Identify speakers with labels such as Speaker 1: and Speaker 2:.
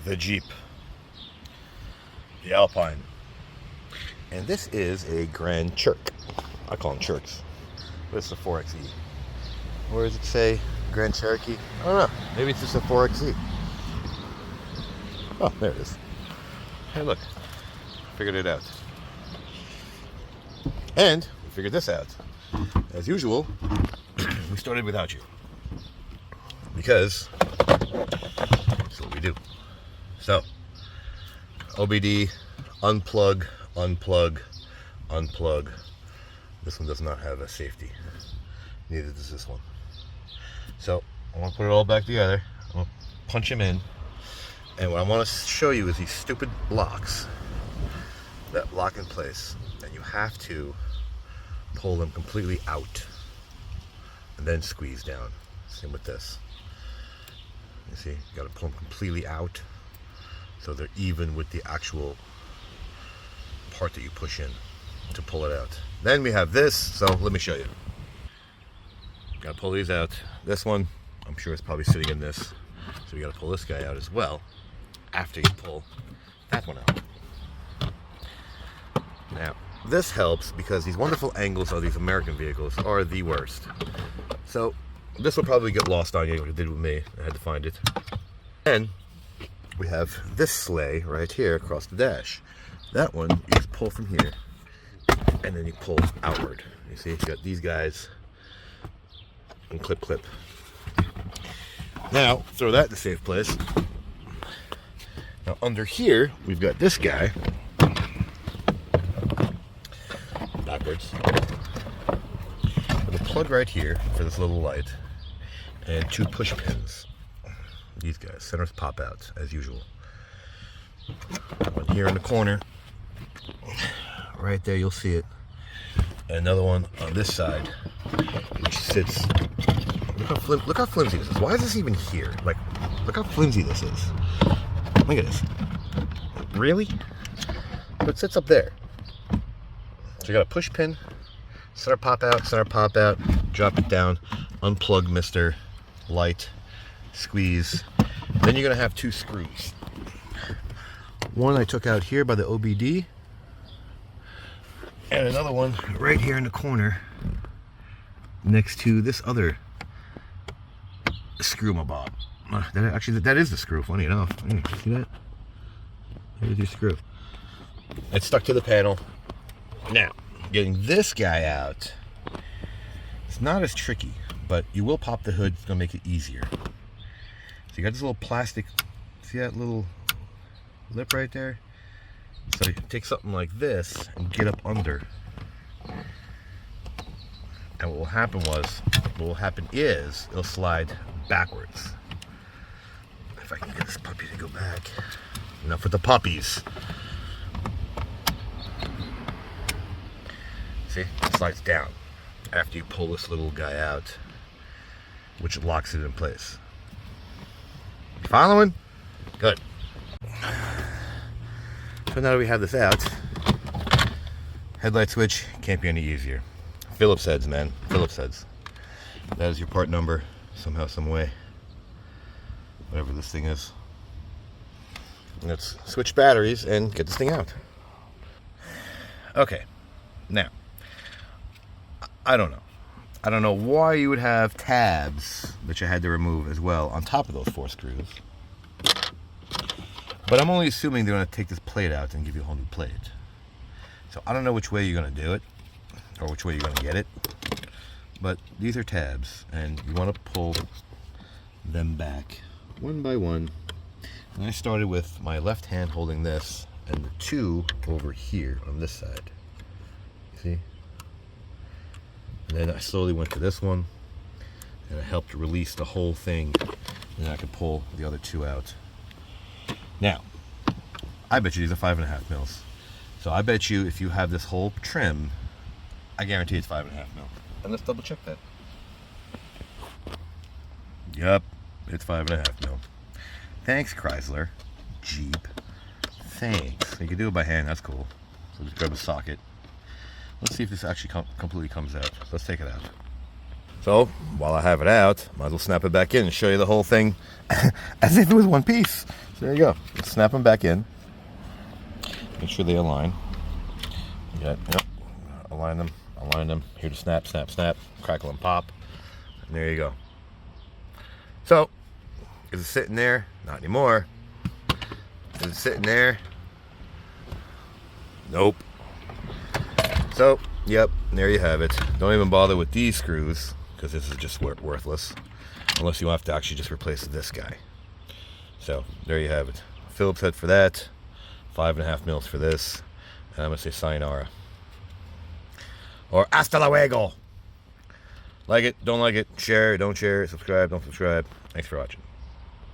Speaker 1: the Jeep, the Alpine, and this is a Grand Cherokee. I call them Cherks, but it's a 4xe. Where does it say Grand Cherokee? I don't know. Maybe it's just a 4xe. Oh, there it is. Hey, look. Figured it out. And we figured this out. As usual, we started without you. Because that's what we do. So, OBD, unplug, unplug, unplug. This one does not have a safety. Neither does this one. So, I want to put it all back together. I'm going to punch him in. And what I want to show you is these stupid locks that lock in place. And you have to pull them completely out. And then squeeze down. Same with this. You see, you got to pull them completely out. So they're even with the actual part that you push in to pull it out. Then we have this. So let me show you. Got to pull these out. This one, I'm sure it's probably sitting in this. So you got to pull this guy out as well after you pull that one out. Now, this helps because these wonderful angles of these American vehicles are the worst. So this will probably get lost on you, like it did with me. I had to find it. And we have this sleigh right here across the dash. That one, you just pull from here and then you pull outward. You see, you got these guys and clip, clip. Now, throw that in a safe place. Now, under here, we've got this guy. Backwards. With a plug right here for this little light. And 2 push pins. These guys, centers pop out, as usual. One here in the corner. Right there, you'll see it. And another one on this side, which sits... Look how flimsy this is. Why is this even here? Like, look how flimsy this is. Look at this. Really? But it sits up there. So you got a push pin, center pop out, drop it down, unplug Mr. Light, squeeze. Then you're gonna have 2 screws. One I took out here by the OBD, and another one right here in the corner next to this other screw mabob. That is the screw, funny enough. See that? There's your screw. It's stuck to the panel. Now, getting this guy out, it's not as tricky, but you will pop the hood. It's going to make it easier. So you got this little plastic, see that little lip right there? So you take something like this and get up under. And what will happen is it'll slide backwards. If I can get this puppy to go back. Enough with the puppies. See, it slides down after you pull this little guy out, which locks it in place. You following? Good. So now that we have this out, headlight switch can't be any easier. Phillips heads, man. Phillips heads. That is your part number, somehow, some way. Whatever this thing is. Let's switch batteries and get this thing out. Okay. Now, I don't know. I don't know why you would have tabs that you had to remove as well on top of those 4 screws. But I'm only assuming they're going to take this plate out and give you a whole new plate. So I don't know which way you're going to do it, or which way you're going to get it. But these are tabs, and you want to pull them back one by one. And I started with my left hand holding this, and the 2 over here on this side. See? And then I slowly went to this one, and I helped release the whole thing, and then I could pull the other 2 out. Now, I bet you these are 5.5 mils. So I bet you if you have this whole trim, I guarantee it's 5.5 mil. And let's double check that. Yep, it's 5.5 mil. Thanks, Chrysler. Jeep. Thanks. You can do it by hand, that's cool. So just grab a socket. Let's see if this actually completely comes out. Let's take it out. So, while I have it out, might as well snap it back in and show you the whole thing as if it was one piece. So there you go. Snap them back in. Make sure they align. Yep. Align them. Here to snap, snap, snap, crackle and pop. And there you go. So, is it sitting there? Not anymore. Is it sitting there? Nope. So, yep, there you have it. Don't even bother with these screws, because this is just worthless. Unless you have to actually just replace this guy. So, there you have it. Phillips head for that. 5.5 mils for this. And I'm going to say sayonara. Or hasta luego. Like it, don't like it, share it, don't share it, subscribe, don't subscribe. Thanks for watching.